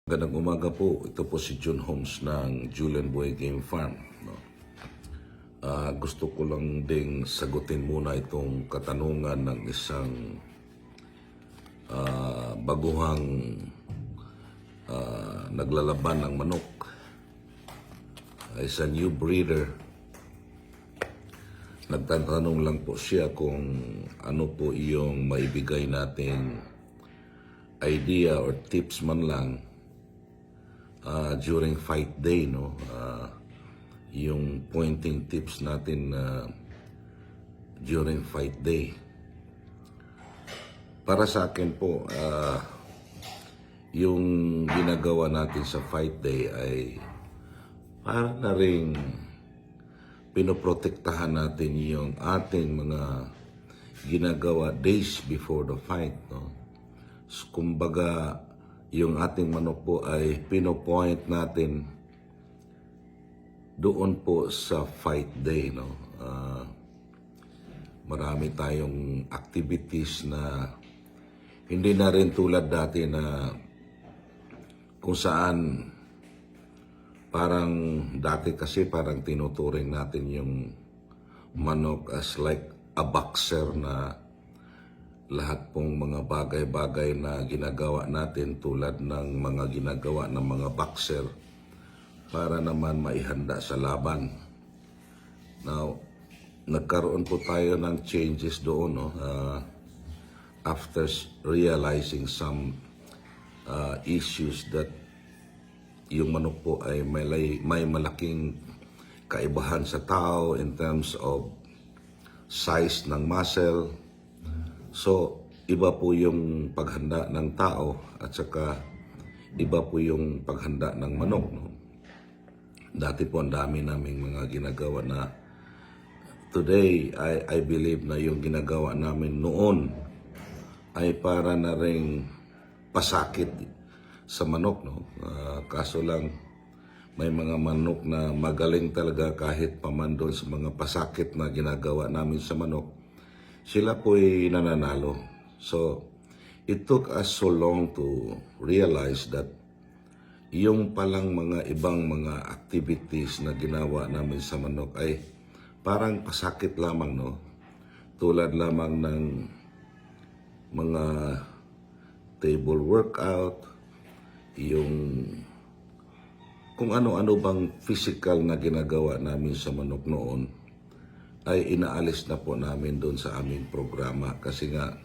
Magandang umaga po. Ito po si Jun Holmes ng Julian Boy Game Farm. No? Gusto ko lang ding sagutin muna itong katanungan ng isang baguhang naglalaban ng manok. Is a new breeder. Nagtatanong lang po siya kung ano po iyong maibigay nating idea or tips man lang during fight day, no? Yung pointing tips natin during fight day. Para sa akin po, yung ginagawa natin sa fight day ay para na rin pinoprotektahan natin yung ating mga ginagawa days before the fight, no? So, kumbaga, yung ating manok po ay pinopoint natin doon po sa fight day, no? Marami tayong activities na hindi na rin tulad dati na kung saan parang dati kasi parang tinuturing natin yung manok as like a boxer na lahat pong mga bagay-bagay na ginagawa natin tulad ng mga ginagawa ng mga boxer para naman maihanda sa laban. Now, nagkaroon po tayo ng changes doon, no? After realizing some issues that yung manok po ay may malaking kaibahan sa tao in terms of size ng muscle. So, iba po yung paghanda ng tao at saka iba po yung paghanda ng manok, no? Dati po ang dami naming mga ginagawa na today, I believe na yung ginagawa namin noon ay para na ring pasakit sa manok, no? Kaso lang, may mga manok na magaling talaga kahit paman doon sa mga pasakit na ginagawa namin sa manok, sila po'y nananalo. So, it took us so long to realize that yung palang mga ibang mga activities na ginawa namin sa manok ay parang pasakit lamang, no? Tulad lamang ng mga table workout, yung kung ano-ano bang physical na ginagawa namin sa manok noon ay inaalis na po namin doon sa aming programa kasi nga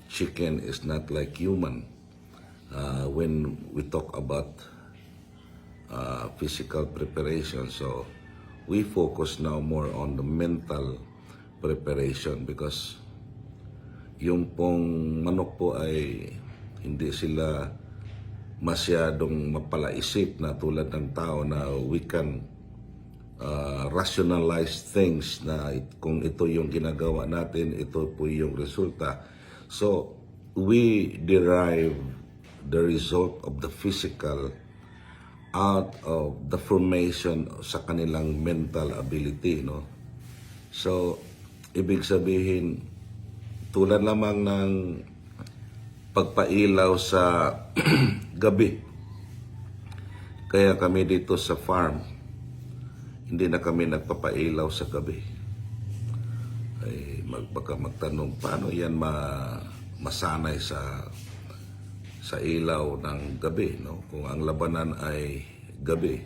chicken is not like human. When we talk about physical preparation, so we focus now more on the mental preparation because yung pong manok po ay hindi sila masyadong mapalaisip na tulad ng tao na we can rationalize things na kung ito yung ginagawa natin, ito po yung resulta. So, we derive the result of the physical out of the formation sa kanilang mental ability, no? So, ibig sabihin, tulad lamang ng pagpailaw sa gabi. Kaya kami dito sa farm, hindi na kami nagpapailaw sa gabi. Ay baka magtanong, paano yan masanay sa ilaw ng gabi, no? Kung ang labanan ay gabi.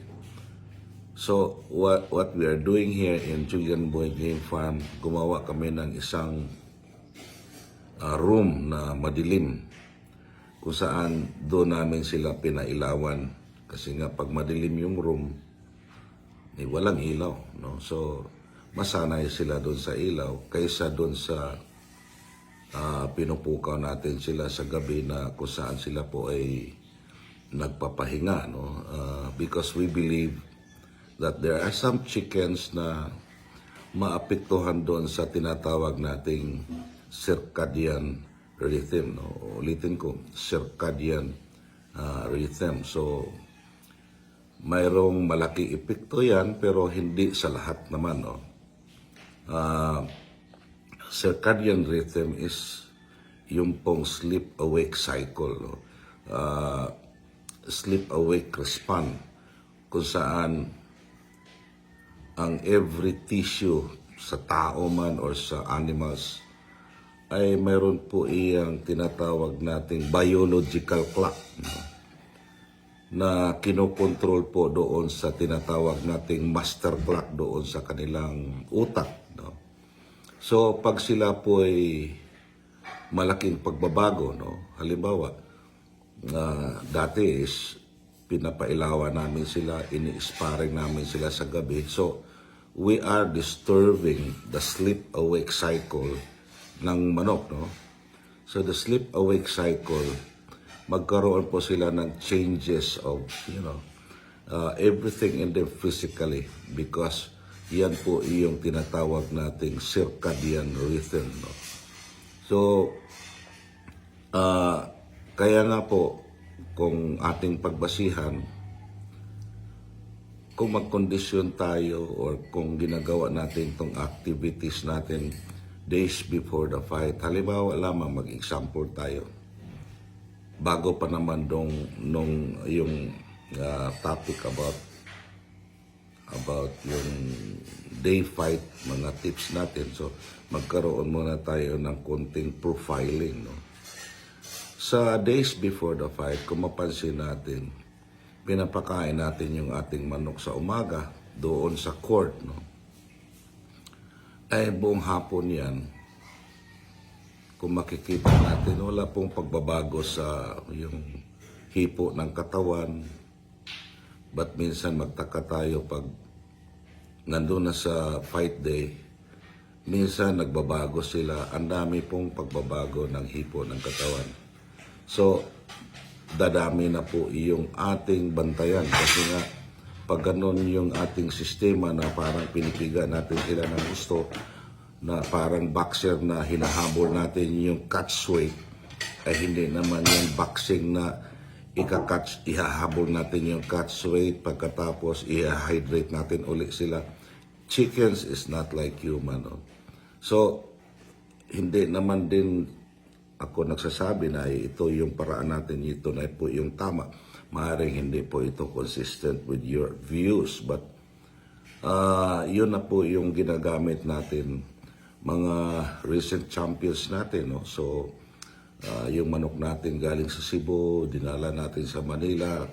So, what we are doing here in Julian Boy Game Farm, gumawa kami ng isang room na madilim kung saan doon namin sila pinailawan. Kasi nga, pag madilim yung room, eh, walang ilaw, no? So, masanay sila doon sa ilaw kaysa doon sa pinupukaw natin sila sa gabi na kung saan sila po ay nagpapahinga, no? Because we believe that there are some chickens na maapektuhan doon sa tinatawag nating circadian rhythm, no? Ulitin ko, circadian rhythm. So, mayroong malaki epekto yan, pero hindi sa lahat naman, no? Circadian rhythm is yung pong sleep-awake cycle, no? Sleep-awake response, kung saan ang every tissue sa tao man or sa animals ay mayroon po iyang tinatawag nating biological clock, no? Na kinokontrol po doon sa tinatawag nating master clock doon sa kanilang utak, no? So pag sila po ay malaking pagbabago, no? Halimbawa, dati is pinapailawan namin sila, ini-sparring namin sila sa gabi. So we are disturbing the sleep-awake cycle ng manok, no? So the sleep-awake cycle, magkaroon po sila ng changes of, everything in them physically, because yan po yung tinatawag nating circadian rhythm, no? So, kaya nga po, kung ating pagbasihan, kung magkondisyon tayo or kung ginagawa natin itong activities natin days before the fight, halimbawa lamang mag-example tayo, bago pa naman nung yung topic about yung day fight, mga tips natin. So, magkaroon muna tayo ng konting profiling, no? Sa days before the fight, kung mapansin natin, pinapakain natin yung ating manok sa umaga, doon sa court, no? Ay, buong hapon yan, kung makikita natin, wala pong pagbabago sa yung hipo ng katawan. But minsan magtaka tayo pag nandun na sa fight day, minsan nagbabago sila. Ang dami pong pagbabago ng hipo ng katawan. So, dadami na po yung ating bantayan. Kasi nga, pag ganun yung ating sistema na parang pinipiga natin sila ng gusto, na parang boxer na hinahabol natin yung catch weight, ay hindi naman yung boxing na ihahabol natin yung catch weight, pagkatapos i-hydrate natin ulit sila. Chickens is not like human, no? So, hindi naman din ako nagsasabi na ito yung paraan natin, ito na po yung tama. Maaaring hindi po ito consistent with your views, but yun na po yung ginagamit natin, mga recent champions natin, no? So, yung manok natin galing sa Cebu, dinala natin sa Manila,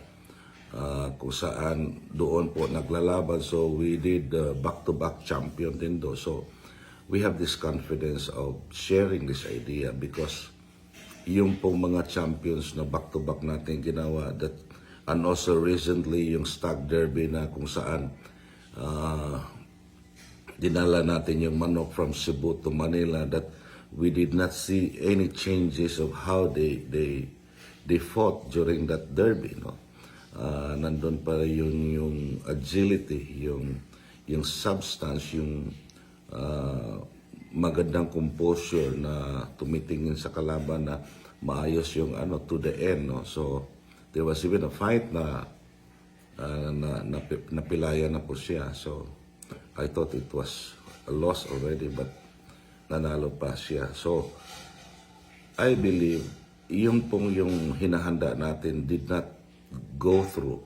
kung saan doon po naglalaban. So, we did back-to-back champion din do. So, we have this confidence of sharing this idea because yung pong mga champions na back-to-back natin ginawa, that, and also recently yung Stag Derby na kung saan dinala natin yung manok from Cebu to Manila, that we did not see any changes of how they fought during that derby, no? Nandun pa yung agility, yung substance, yung magandang composure na tumitingin sa kalaban na maayos yung to the end, no? So there was even a fight na napilaya na po siya. So I thought it was a loss already, but nanalo pa siya. So, I believe, yung hinahanda natin did not go through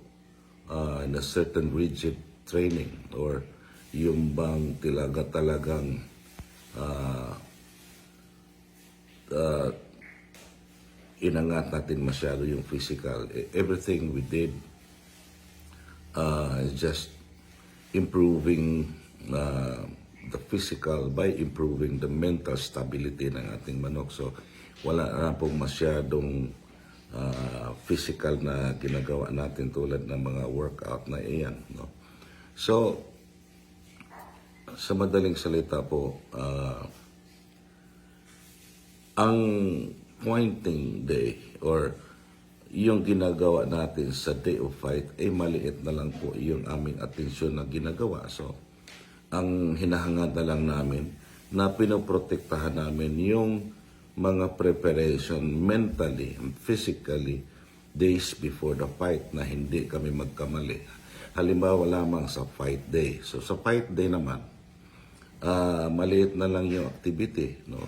in a certain rigid training, or yung bang talagang inangat natin masyado yung physical. Everything we did is just improving the physical by improving the mental stability ng ating manok. So, wala na pong masyadong physical na ginagawa natin tulad ng mga workout na iyan, no? So, sa madaling salita po, ang pointing day or yung ginagawa natin sa day of fight ay maliit na lang po yung aming atensyon na ginagawa. So, ang hinahangad na lang namin na pinoprotektahan namin yung mga preparation mentally and physically days before the fight na hindi kami magkamali. Halimbawa lamang sa fight day. So, sa fight day naman, maliit na lang yung activity, no?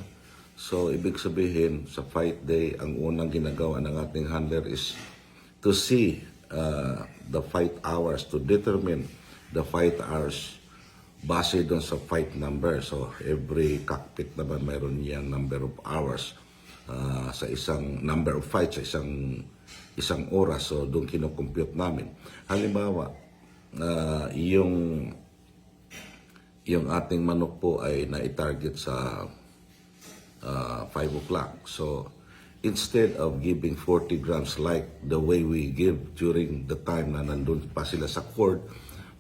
So, ibig sabihin, sa fight day, ang unang ginagawa ng ating handler is to see the fight hours, to determine the fight hours base doon sa fight number. So, every cockpit naman mayroon niyang number of hours sa isang number of fights, sa isang oras. So, doon kinocompute namin. Halimbawa, yung ating manok po ay na-target sa 5 o'clock. So, instead of giving 40 grams like the way we give during the time na nandun pa sila sa court,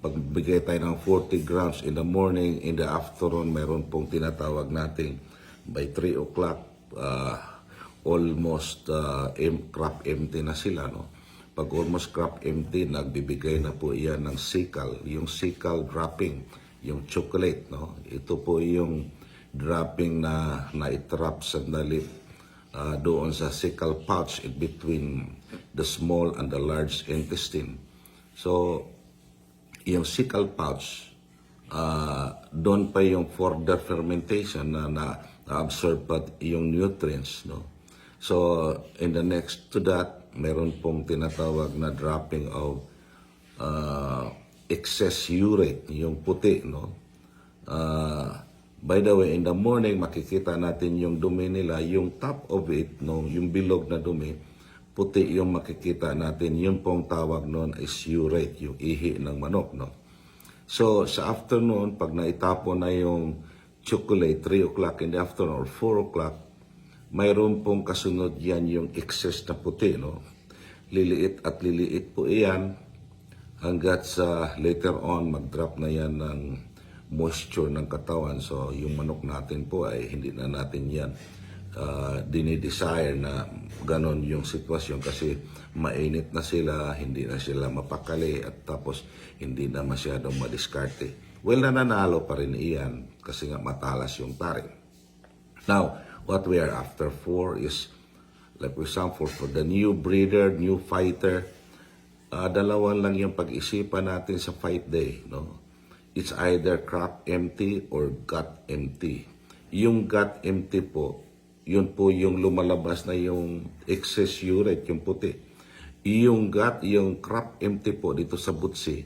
pagbigay tayo ng 40 grams in the morning, in the afternoon, mayroon pong tinatawag natin by 3 o'clock, almost crop empty na sila. No? Pag almost crop empty, nagbibigay na po iyan ng sickle, yung sickle dropping, yung chocolate. No? Ito po yung dropping na naitrap sandali doon sa cecal pouch in between the small and the large intestine. So, yung cecal pouch, doon pa yung further fermentation na na-absorb pa yung nutrients. No? So, in the next to that, meron pong tinatawag na dropping of excess urate, yung puti. No? By the way, in the morning, makikita natin yung dumi nila, yung top of it, no, yung bilog na dumi, puti yung makikita natin. Yung pong tawag noon is urate, yung ihi ng manok. No? So, sa afternoon, pag naitapon na yung chocolate, 3 o'clock in the afternoon or 4 o'clock, mayroon pong kasunod yan yung excess na puti. No? Liliit at liliit po iyan hanggat sa later on, mag-drop na yan ng moisture ng katawan. So, yung manok natin po ay hindi na natin yan dinidesire na ganon yung sitwasyon kasi mainit na sila, hindi na sila mapakali at tapos hindi na masyadong madiskarte. Well, nananalo pa rin iyan kasi nga matalas yung taring. Now, what we are after for is, like for example, for the new breeder, new fighter, dalawa lang yung pag-isipan natin sa fight day. No? It's either crop empty or gut empty. Yung gut empty po, yun po yung lumalabas na yung excess urate, yung puti. Yung gut, yung crop empty po dito sa butsi,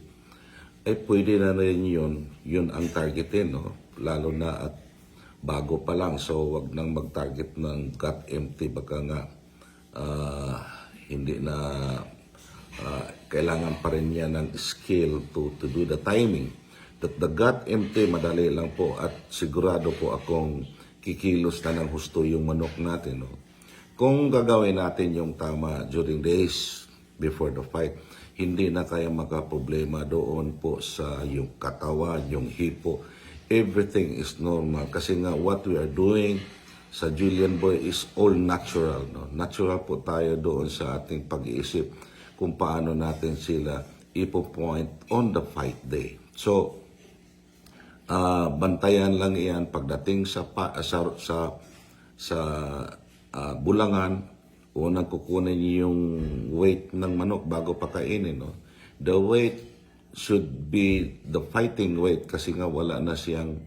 ay pwede na rin yun ang targetin, no? Lalo na at bago pa lang. So, wag nang mag-target ng gut empty. Baka nga hindi na kailangan pa rin niya ng skill to do the timing. That the gut empty, madali lang po at sigurado po akong kikilos na ng husto yung manok natin. No? Kung gagawin natin yung tama during days before the fight, hindi na kaya makaproblema doon po sa yung katawan, yung hipo. Everything is normal. Kasi nga what we are doing sa Julian Boy is all natural. No? Natural po tayo doon sa ating pag-iisip kung paano natin sila ipo-point on the fight day. So, bantayan lang iyan pagdating sa bulangan. Unang kukunin yung weight ng manok bago pakainin. No? The weight should be the fighting weight kasi nga wala na siyang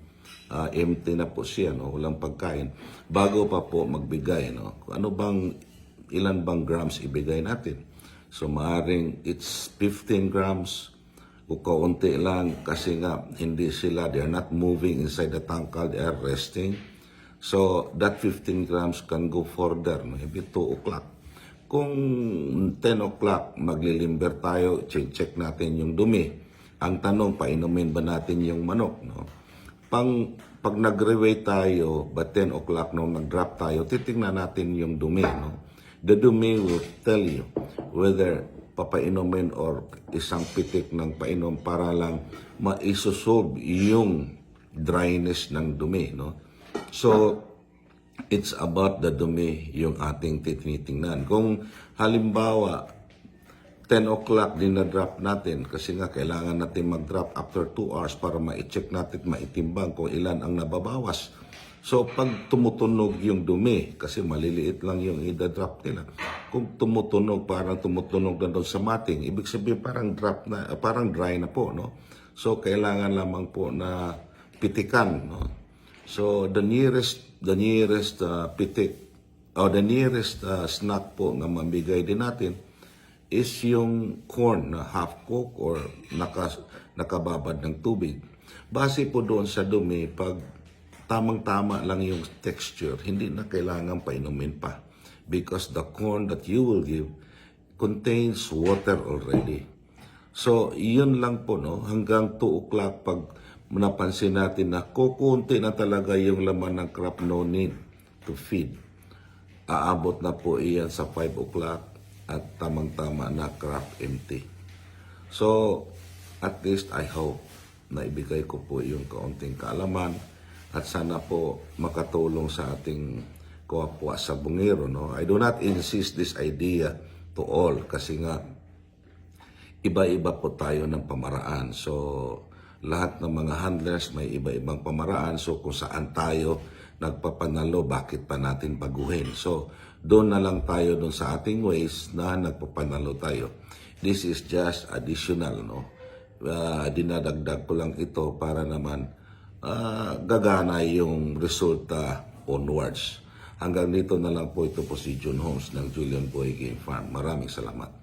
empty na po siya, no? Walang pagkain. Bago pa po magbigay, no? Ilan bang grams ibigay natin? So maaring it's 15 grams o kaunti lang kasi nga hindi sila, they are not moving inside the tangkal, they are resting. So that 15 grams can go further, no? Maybe 2 o'clock. Kung 10 o'clock, maglilimber tayo, check natin yung dumi. Ang tanong, painumin ba natin yung manok? No? Pag nag-reweight tayo, ba 10 o'clock nung nag-drop tayo, titingnan natin yung dumi. No? The dumi will tell you whether papainumin or isang pitik ng painom para lang maisosolve yung dryness ng dumi. No? So, it's about the dumi yung ating tinitingnan. Kung halimbawa, 10 o'clock din na-drop natin kasi nga kailangan natin mag-drop after 2 hours para ma-check natin, maitimbang kung ilan ang nababawas. So, pag tumutunog yung dumi, kasi maliliit lang yung i-drop nila, kung tumutunog, parang tumutunog na doon sa mating, ibig sabihin parang parang dry na po, no? So, kailangan lamang po na pitikan, no? So, the nearest the nearest pitik o the nearest snack po na mamigay din natin is yung corn na half cook or nakababad ng tubig. Base po doon sa dumi, pag tamang-tama lang yung texture, hindi na kailangan painumin pa. Because the corn that you will give contains water already. So, yun lang po, no? Hanggang 2 o'clock, pag napansin natin na kukunti na talaga yung laman ng crop, no need to feed. Aabot na po iyan sa 5 o'clock at tamang-tama na crop empty. So, at least I hope na ibigay ko po yung kaunting kaalaman at sana po makatulong sa ating kapwa sa bungero. No? I do not insist this idea to all kasi nga iba-iba po tayo ng pamaraan. So, lahat ng mga handlers may iba-ibang pamaraan. So, kung saan tayo nagpapanalo, bakit pa natin baguhin? So, doon na lang tayo doon sa ating ways na nagpapanalo tayo. This is just additional, no? Dinadagdag ko lang ito para naman gagana yung resulta onwards. Hanggang dito na lang po, ito po si Jun Holmes ng Julian Boy Game Farm. Maraming salamat.